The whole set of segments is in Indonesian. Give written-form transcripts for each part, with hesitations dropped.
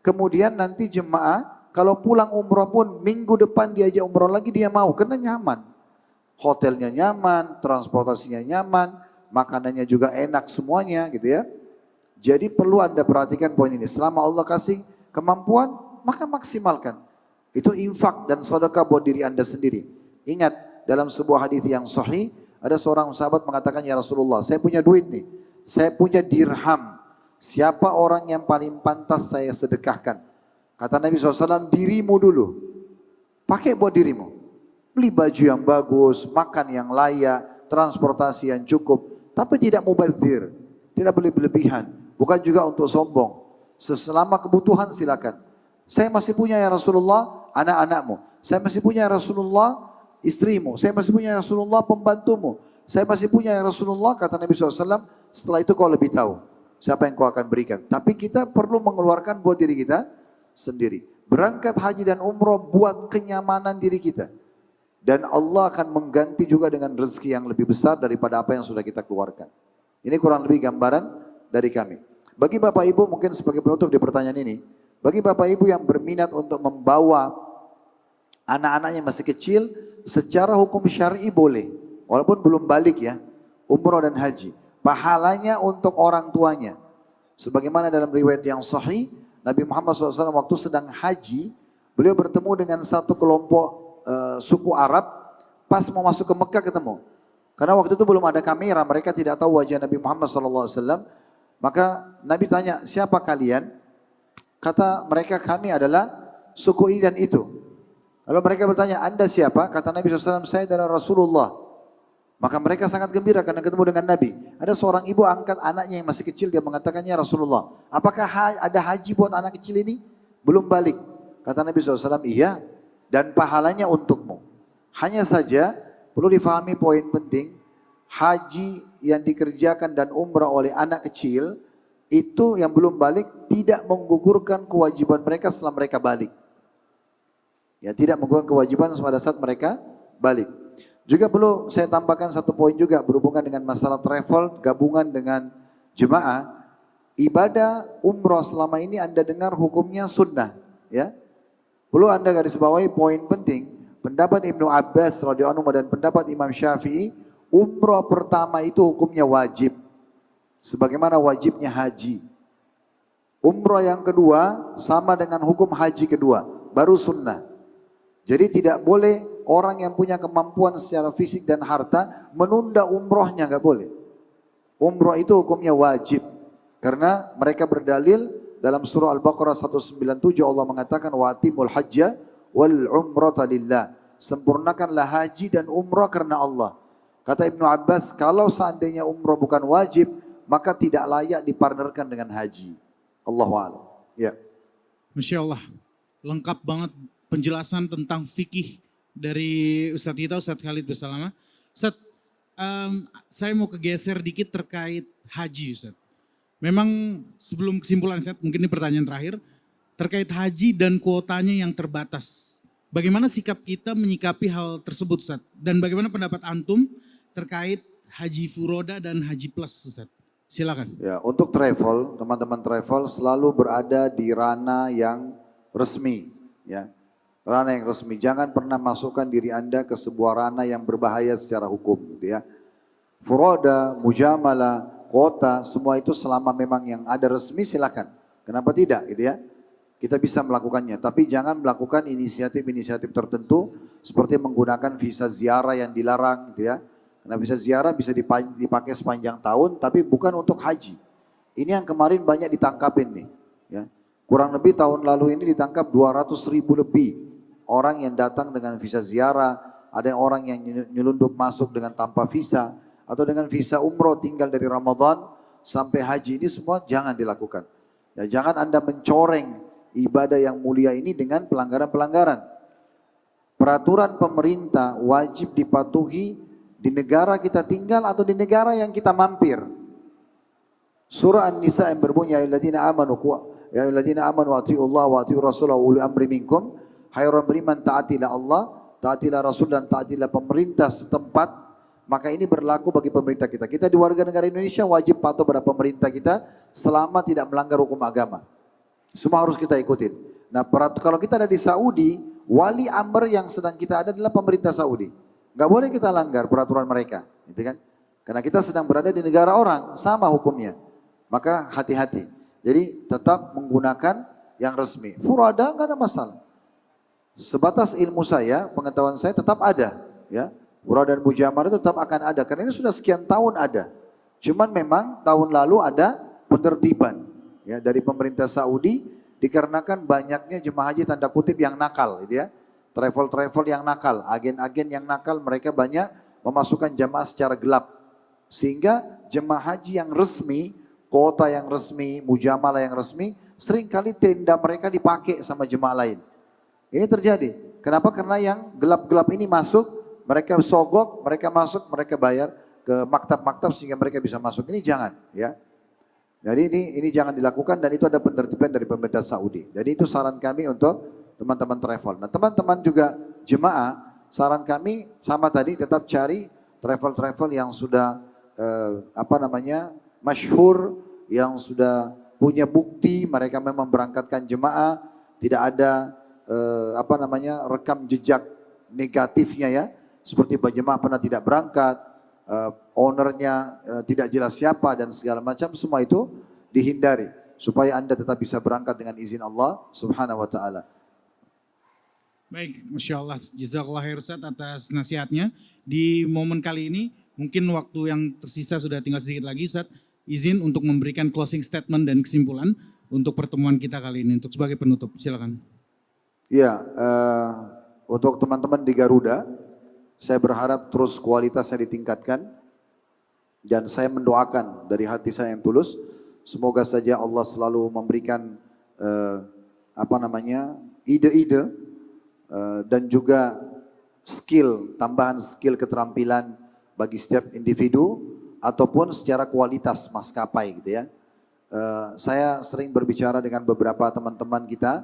Kemudian nanti jemaah kalau pulang umroh pun minggu depan diajak umroh lagi dia mau karena nyaman. Hotelnya nyaman, transportasinya nyaman, makanannya juga enak semuanya gitu ya. Jadi perlu Anda perhatikan poin ini. Selama Allah kasih kemampuan, maka maksimalkan. Itu infak dan sedekah buat diri Anda sendiri. Ingat, dalam sebuah hadis yang sahih, ada seorang sahabat mengatakan, ya Rasulullah, saya punya duit nih. Saya punya dirham. Siapa orang yang paling pantas saya sedekahkan? Kata Nabi SAW, dirimu dulu. Pakai buat dirimu. Beli baju yang bagus, makan yang layak, transportasi yang cukup. Tapi tidak mubazir, tidak berlebihan. Bukan juga untuk sombong. Selama kebutuhan silakan. Saya masih punya ya Rasulullah anak-anakmu. Saya masih punya ya Rasulullah istrimu. Saya masih punya ya Rasulullah pembantumu. Saya masih punya ya Rasulullah, kata Nabi SAW, setelah itu kau lebih tahu siapa yang kau akan berikan. Tapi kita perlu mengeluarkan buat diri kita sendiri. Berangkat haji dan umroh buat kenyamanan diri kita. Dan Allah akan mengganti juga dengan rezeki yang lebih besar daripada apa yang sudah kita keluarkan. Ini kurang lebih gambaran dari kami. Bagi Bapak Ibu mungkin sebagai penutup di pertanyaan ini. Bagi Bapak Ibu yang berminat untuk membawa anak-anaknya masih kecil, secara hukum syar'i boleh. Walaupun belum balik ya, umroh dan haji. Pahalanya untuk orang tuanya. Sebagaimana dalam riwayat yang sahih, Nabi Muhammad SAW waktu sedang haji, beliau bertemu dengan satu kelompok suku Arab, pas mau masuk ke Mekah ketemu. Karena waktu itu belum ada kamera, mereka tidak tahu wajah Nabi Muhammad SAW. Maka Nabi tanya, siapa kalian? Kata mereka, kami adalah suku ini dan itu. Lalu mereka bertanya, Anda siapa? Kata Nabi SAW, saya adalah Rasulullah. Maka mereka sangat gembira karena ketemu dengan Nabi. Ada seorang ibu angkat anaknya yang masih kecil, dia mengatakannya Rasulullah. Apakah ada haji buat anak kecil ini? Belum balik. Kata Nabi SAW, iya. Dan pahalanya untukmu. Hanya saja perlu difahami poin penting, haji yang dikerjakan dan umrah oleh anak kecil, itu yang belum balik tidak menggugurkan kewajiban mereka setelah mereka balik. Ya, tidak menggugurkan kewajiban pada saat mereka balik. Juga perlu saya tambahkan satu poin juga berhubungan dengan masalah travel, gabungan dengan jemaah. Ibadah umrah selama ini Anda dengar hukumnya sunnah. Ya. Perlu Anda garis bawahi poin penting, pendapat Ibnu Abbas radhiyallahu anhu dan pendapat Imam Syafi'i, umrah pertama itu hukumnya wajib. Sebagaimana wajibnya haji. Umrah yang kedua sama dengan hukum haji kedua, baru sunnah. Jadi tidak boleh orang yang punya kemampuan secara fisik dan harta menunda umrohnya, nggak boleh. Umrah itu hukumnya wajib. Karena mereka berdalil dalam surah Al-Baqarah 197 Allah mengatakan watimul hajja wal umrata lillah. Sempurnakanlah haji dan umrah karena Allah. Kata Ibnu Abbas, kalau seandainya umrah bukan wajib, maka tidak layak dipartnerkan dengan haji. Allahu a'lam. Ya. Masya Allah, lengkap banget penjelasan tentang fikih dari Ustadz kita, Ustadz Khalid Basalamah. Ustadz, saya mau kegeser dikit terkait haji Ustadz. Memang sebelum kesimpulan Ustadz, mungkin ini pertanyaan terakhir, terkait haji dan kuotanya yang terbatas. Bagaimana sikap kita menyikapi hal tersebut Ustadz? Dan bagaimana pendapat Antum terkait haji furoda dan haji plus Ustadz? Silakan. Ya, untuk travel, teman-teman travel selalu berada di ranah yang resmi. Ya. Ranah yang resmi, jangan pernah masukkan diri Anda ke sebuah ranah yang berbahaya secara hukum. Gitu ya. Furoda, mujamalah, kota, semua itu selama memang yang ada resmi silakan. Kenapa tidak gitu ya? Kita bisa melakukannya, tapi jangan melakukan inisiatif-inisiatif tertentu seperti menggunakan visa ziarah yang dilarang gitu ya. Karena visa ziarah bisa dipakai sepanjang tahun tapi bukan untuk haji. Ini yang kemarin banyak ditangkapin nih. Ya. Kurang lebih tahun lalu ini ditangkap 200.000 lebih orang yang datang dengan visa ziarah. Ada orang yang nyelundup masuk dengan tanpa visa. Atau dengan visa umroh tinggal dari Ramadan sampai haji, ini semua jangan dilakukan. Ya, jangan Anda mencoreng ibadah yang mulia ini dengan pelanggaran-pelanggaran. Peraturan pemerintah wajib dipatuhi di negara kita tinggal atau di negara yang kita mampir. Surah An-Nisa yang berbunyi, ya ayyuhalladzina amanu atiiullaha wa atiiur rasulahu wa ulil amri minkum. Hai orang beriman, taatilah Allah, taatilah Rasul dan taatilah pemerintah setempat. Maka ini berlaku bagi pemerintah kita. Kita di warga negara Indonesia wajib patuh pada pemerintah kita selama tidak melanggar hukum agama. Semua harus kita ikutin. Nah kalau kita ada di Saudi, wali amr yang sedang kita ada adalah pemerintah Saudi. Nggak boleh kita langgar peraturan mereka, gitu kan? Karena kita sedang berada di negara orang, sama hukumnya. Maka hati-hati. Jadi tetap menggunakan yang resmi. Furada nggak ada masalah. Sebatas ilmu saya, pengetahuan saya tetap ada, ya. Furada dan mujamar itu tetap akan ada, karena ini sudah sekian tahun ada. Cuman memang tahun lalu ada penertiban, ya, dari pemerintah Saudi dikarenakan banyaknya jemaah haji tanda kutip yang nakal, gitu ya. Travel-travel yang nakal, agen-agen yang nakal, mereka banyak memasukkan jemaah secara gelap. Sehingga jemaah haji yang resmi, kota yang resmi, mujamalah yang resmi, seringkali tenda mereka dipakai sama jemaah lain. Ini terjadi. Kenapa? Karena yang gelap-gelap ini masuk, mereka sogok, mereka masuk, mereka bayar ke maktab-maktab sehingga mereka bisa masuk. Ini jangan, ya. Jadi ini jangan dilakukan, dan itu ada penertiban dari pemerintah Saudi. Jadi itu saran kami untuk teman-teman travel. Nah teman-teman juga jemaah, saran kami sama tadi, tetap cari travel-travel yang sudah masyhur, yang sudah punya bukti mereka memang berangkatkan jemaah, tidak ada rekam jejak negatifnya, ya, seperti jemaah pernah tidak berangkat, ownernya tidak jelas siapa dan segala macam, semua itu dihindari supaya Anda tetap bisa berangkat dengan izin Allah Subhanahu wa taala. Baik, Masya Allah, jazakallah khair Ustaz atas nasihatnya. Di momen kali ini, mungkin waktu yang tersisa sudah tinggal sedikit lagi, Ustaz, izin untuk memberikan closing statement dan kesimpulan untuk pertemuan kita kali ini, untuk sebagai penutup, silakan. Ya, untuk teman-teman di Garuda, saya berharap terus kualitasnya ditingkatkan, dan saya mendoakan dari hati saya yang tulus, semoga saja Allah selalu memberikan ide-ide dan juga tambahan skill keterampilan bagi setiap individu ataupun secara kualitas maskapai, gitu ya. Saya sering berbicara dengan beberapa teman-teman kita,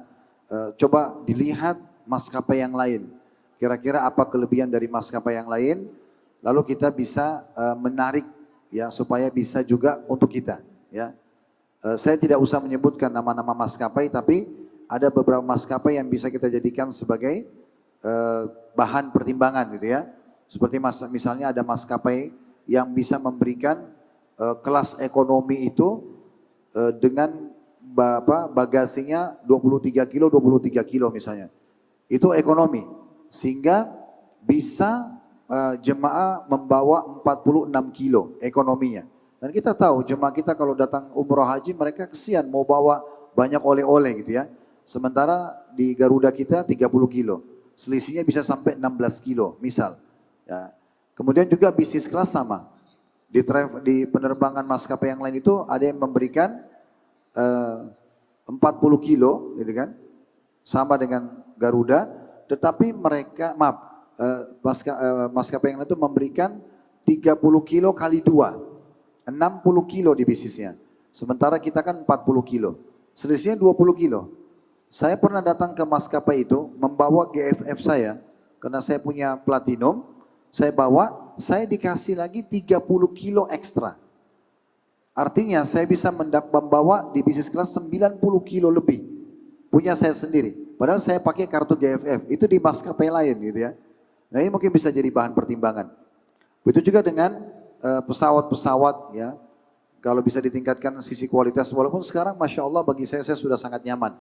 coba dilihat maskapai yang lain. Kira-kira apa kelebihan dari maskapai yang lain, lalu kita bisa menarik, ya, supaya bisa juga untuk kita, ya. Saya tidak usah menyebutkan nama-nama maskapai, tapi ada beberapa maskapai yang bisa kita jadikan sebagai bahan pertimbangan, gitu ya. Seperti misalnya ada maskapai yang bisa memberikan kelas ekonomi itu dengan bagasinya 23 kilo misalnya. Itu ekonomi. Sehingga bisa jemaah membawa 46 kilo ekonominya. Dan kita tahu jemaah kita kalau datang umroh haji mereka kesian mau bawa banyak oleh-oleh, gitu ya. Sementara di Garuda kita 30 kilo. Selisihnya bisa sampai 16 kilo misal. Ya. Kemudian juga bisnis kelas sama. Di penerbangan maskapai yang lain itu ada yang memberikan 40 kilo, gitu kan, sama dengan Garuda, tetapi mereka, maskapai yang lain itu memberikan 30 kilo kali 2, 60 kilo di bisnisnya. Sementara kita kan 40 kilo, selisihnya 20 kilo. Saya pernah datang ke maskapai itu, membawa GFF saya, karena saya punya platinum, saya bawa, saya dikasih lagi 30 kilo ekstra. Artinya saya bisa membawa di bisnis kelas 90 kilo lebih. Punya saya sendiri. Padahal saya pakai kartu GFF. Itu di maskapai lain, gitu ya. Nah ini mungkin bisa jadi bahan pertimbangan. Begitu juga dengan pesawat-pesawat, ya. Kalau bisa ditingkatkan sisi kualitas. Walaupun sekarang Masya Allah bagi saya sudah sangat nyaman.